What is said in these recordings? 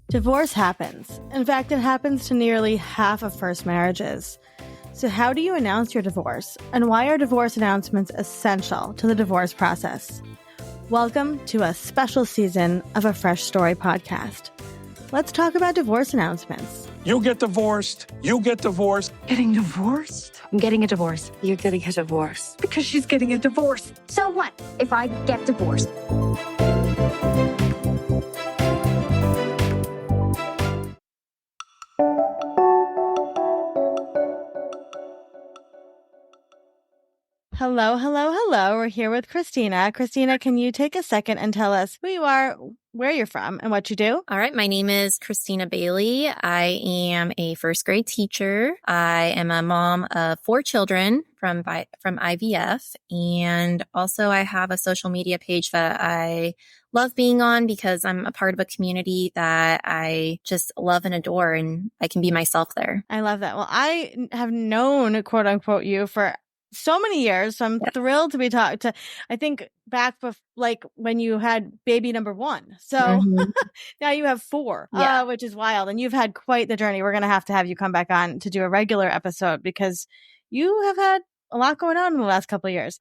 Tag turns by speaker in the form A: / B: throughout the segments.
A: Divorce happens. In fact, it happens to nearly half of first marriages. So how do you announce your divorce? And why are divorce announcements essential to the divorce process? Welcome to a special season of a Fresh Story podcast. Let's talk about divorce announcements.
B: You get divorced. You get divorced.
C: Getting divorced?
D: I'm getting a divorce.
C: You're getting a divorce.
D: Because she's getting a divorce.
E: So what if I get divorced?
A: Hello. We're here with Christina. Christina, can you take a second and tell us who you are, where you're from, and what you do?
F: All right. My name is Christina Bailey. I am a first grade teacher. I am a mom of 4 children from IVF. And also I have a social media page that I love being on because I'm a part of a community that I just love and adore, and I can be myself there.
A: I love that. Well, I have known, quote unquote, you for so many years. So I'm thrilled to be talking to, I think back like when you had baby number 1. So now you have 4, which is wild. And you've had quite the journey. We're going to have you come back on to do a regular episode because you have had a lot going on in the last couple of years.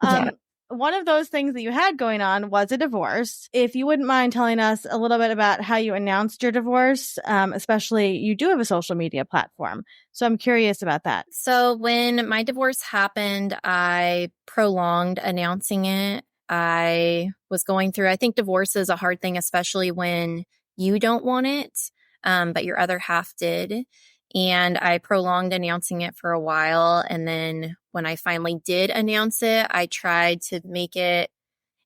A: One of those things that you had going on was a divorce. If you wouldn't mind telling us a little bit about how you announced your divorce, especially you do have a social media platform. So I'm curious about that.
F: So when my divorce happened, I prolonged announcing it. I was going through, I think divorce is a hard thing, especially when you don't want it, but your other half did. And I prolonged announcing it for a while. And then when I finally did announce it, I tried to make it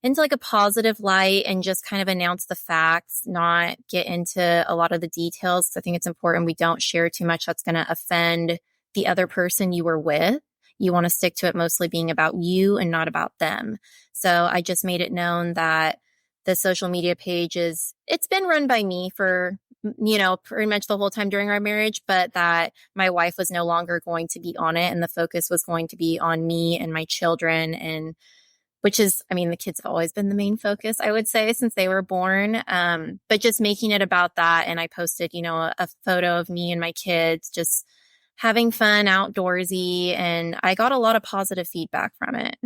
F: into like a positive light and just kind of announce the facts, not get into a lot of the details. I think it's important we don't share too much that's going to offend the other person you were with. You want to stick to it mostly being about you and not about them. So I just made it known that the social media page it's been run by me for, pretty much the whole time during our marriage, but that my wife was no longer going to be on it. And the focus was going to be on me and my children. And which is, the kids have always been the main focus, I would say, since they were born. But just making it about that. And I posted, a photo of me and my kids just having fun, outdoorsy, and I got a lot of positive feedback from it.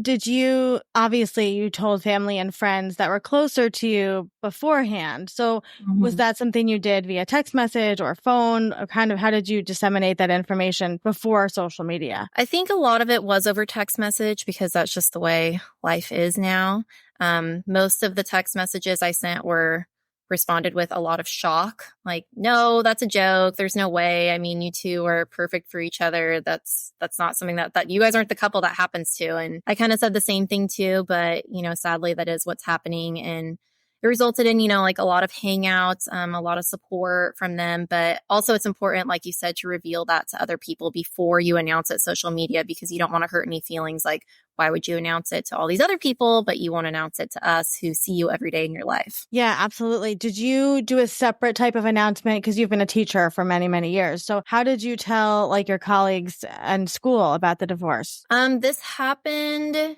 A: Obviously you told family and friends that were closer to you beforehand. So was that something you did via text message or phone, or kind of how did you disseminate that information before social media?
F: I think a lot of it was over text message because that's just the way life is now. Most of the text messages I sent were responded with a lot of shock. Like, no, that's a joke. There's no way. You two are perfect for each other. That's not something that you guys aren't the couple that happens to. And I kind of said the same thing too, but sadly that is what's happening. And it resulted in, like a lot of hangouts, a lot of support from them. But also it's important, like you said, to reveal that to other people before you announce it social media, because you don't want to hurt any feelings. Like, why would you announce it to all these other people, but you won't announce it to us who see you every day in your life?
A: Yeah, absolutely. Did you do a separate type of announcement? Because you've been a teacher for many, many years. So how did you tell like your colleagues and school about the divorce?
F: This happened.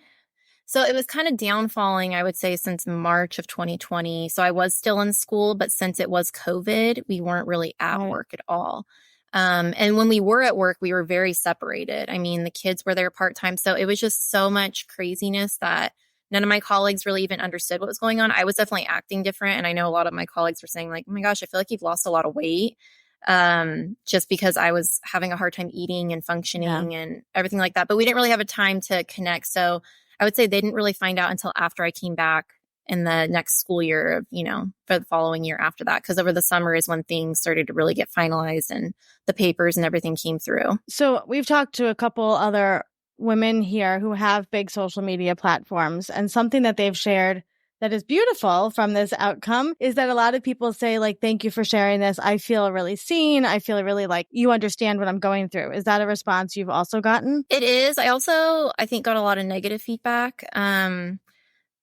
F: So it was kind of downfalling, I would say, since March of 2020. So I was still in school, but since it was COVID, we weren't really at work at all. And when we were at work, we were very separated. The kids were there part-time. So it was just so much craziness that none of my colleagues really even understood what was going on. I was definitely acting different. And I know a lot of my colleagues were saying like, oh my gosh, I feel like you've lost a lot of weight. Just because I was having a hard time eating and functioning and everything like that. But we didn't really have a time to connect. So I would say they didn't really find out until after I came back in the next school year for the following year after that. Because over the summer is when things started to really get finalized and the papers and everything came through.
A: So we've talked to a couple other women here who have big social media platforms, and something that they've shared that is beautiful from this outcome is that a lot of people say like, thank you for sharing this. I feel really seen. I feel really like you understand what I'm going through. Is that a response you've also gotten?
F: It is. I think got a lot of negative feedback.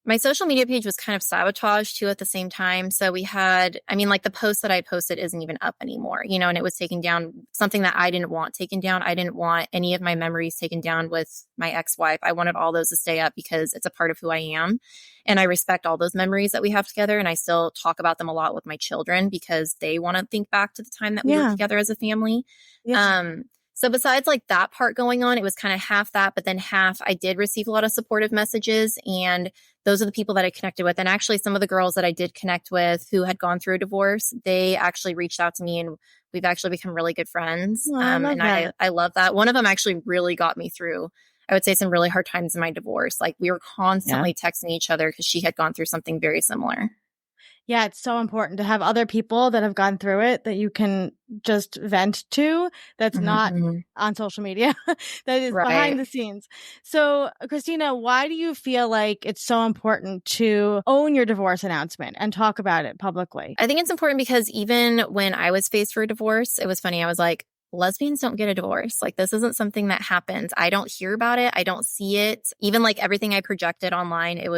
F: My social media page was kind of sabotaged too at the same time. So we had, like the post that I posted isn't even up anymore, and it was taken down, something that I didn't want taken down. I didn't want any of my memories taken down with my ex-wife. I wanted all those to stay up because it's a part of who I am. And I respect all those memories that we have together. And I still talk about them a lot with my children because they want to think back to the time that we were together as a family. Yeah. So besides like that part going on, it was kind of half that, but then half I did receive a lot of supportive messages, and those are the people that I connected with. And actually some of the girls that I did connect with who had gone through a divorce, they actually reached out to me and we've actually become really good friends. I love that. One of them actually really got me through, I would say, some really hard times in my divorce. Like we were constantly texting each other because she had gone through something very similar.
A: Yeah, it's so important to have other people that have gone through it that you can just vent to, that's not on social media, that is behind the scenes. So, Christina, why do you feel like it's so important to own your divorce announcement and talk about it publicly?
F: I think it's important because even when I was faced for a divorce, it was funny. I was like, lesbians don't get a divorce. Like, this isn't something that happens. I don't hear about it. I don't see it. Even like everything I projected online, it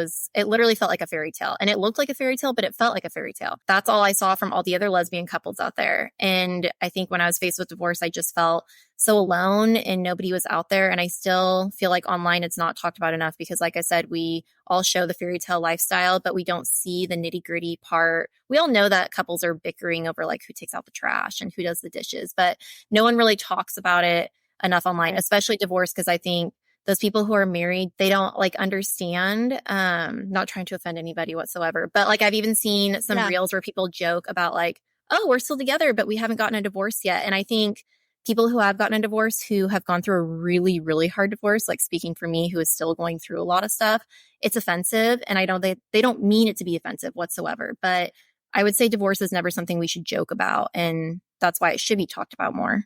F: literally felt like a fairy tale, and it looked like a fairy tale, but it felt like a fairy tale. That's all I saw from all the other lesbian couples out there. And I think when I was faced with divorce, I just felt so alone and nobody was out there. And I still feel like online it's not talked about enough because, like I said, we all show the fairy tale lifestyle, but we don't see the nitty gritty part. We all know that couples are bickering over like who takes out the trash and who does the dishes, but no one really talks about it enough online, especially divorce. Because I think those people who are married, they don't like understand, not trying to offend anybody whatsoever, but like I've even seen some reels where people joke about like, oh, we're still together, but we haven't gotten a divorce yet. And I think people who have gotten a divorce, who have gone through a really, really hard divorce, like speaking for me, who is still going through a lot of stuff, it's offensive. And they don't mean it to be offensive whatsoever. But I would say divorce is never something we should joke about. And that's why it should be talked about more.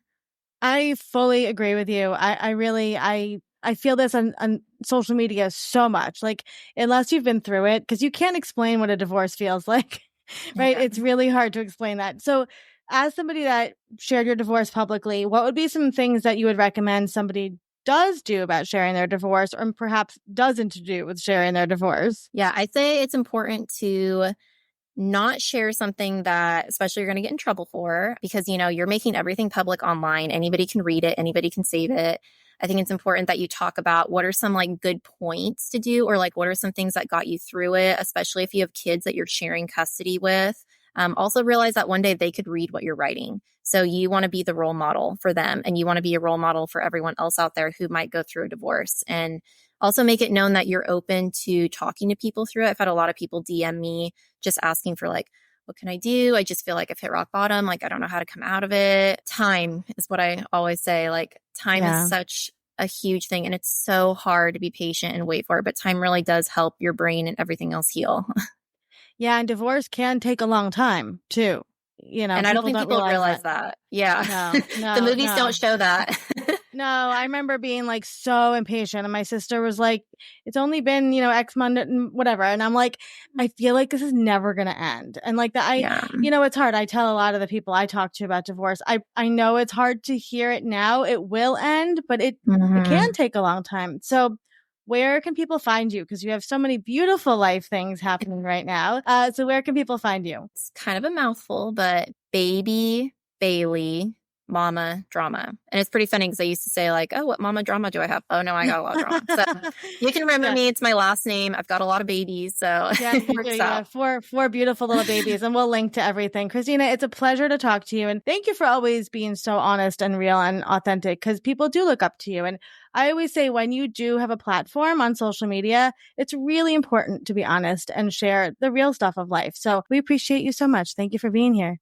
A: I fully agree with you. I feel this on social media so much. Like, unless you've been through it, because you can't explain what a divorce feels like, right? Yeah. It's really hard to explain that. So as somebody that shared your divorce publicly, what would be some things that you would recommend somebody does do about sharing their divorce, or perhaps doesn't do with sharing their divorce?
F: Yeah, I'd say it's important to not share something that especially you're going to get in trouble for, because, you're making everything public online. Anybody can read it. Anybody can save it. I think it's important that you talk about what are some like good points to do, or like what are some things that got you through it, especially if you have kids that you're sharing custody with. Also realize that one day they could read what you're writing. So you want to be the role model for them, and you want to be a role model for everyone else out there who might go through a divorce. And also make it known that you're open to talking to people through it. I've had a lot of people DM me just asking for like, what can I do? I just feel like I've hit rock bottom. Like, I don't know how to come out of it. Time is what I always say. Like, time is such a huge thing, and it's so hard to be patient and wait for it. But time really does help your brain and everything else heal.
A: Yeah, and divorce can take a long time too.
F: And I don't think people realize that. Yeah.
A: No,
F: the movies don't show that.
A: No, I remember being like so impatient, and my sister was like, it's only been, X month, whatever. And I'm like, I feel like this is never going to end. And like that, it's hard. I tell a lot of the people I talk to about divorce, I know it's hard to hear it now. It will end, but it can take a long time. So where can people find you? Because you have so many beautiful life things happening right now. So where can people find you?
F: It's kind of a mouthful, but Baby Bailey Mama Drama. And it's pretty funny because I used to say like, oh, what mama drama do I have? Oh, no, I got a lot of drama. So you can remember me. It's my last name. I've got a lot of babies. So it works out.
A: Four beautiful little babies. And we'll link to everything. Christina, it's a pleasure to talk to you. And thank you for always being so honest and real and authentic, because people do look up to you. And I always say when you do have a platform on social media, it's really important to be honest and share the real stuff of life. So we appreciate you so much. Thank you for being here.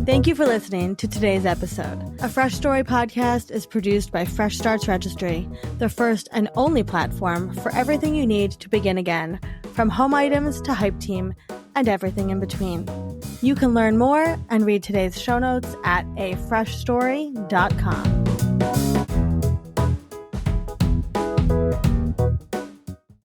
A: Thank you for listening to today's episode. A Fresh Story podcast is produced by Fresh Starts Registry, the first and only platform for everything you need to begin again, from home items to Hype Team and everything in between. You can learn more and read today's show notes at afreshstory.com.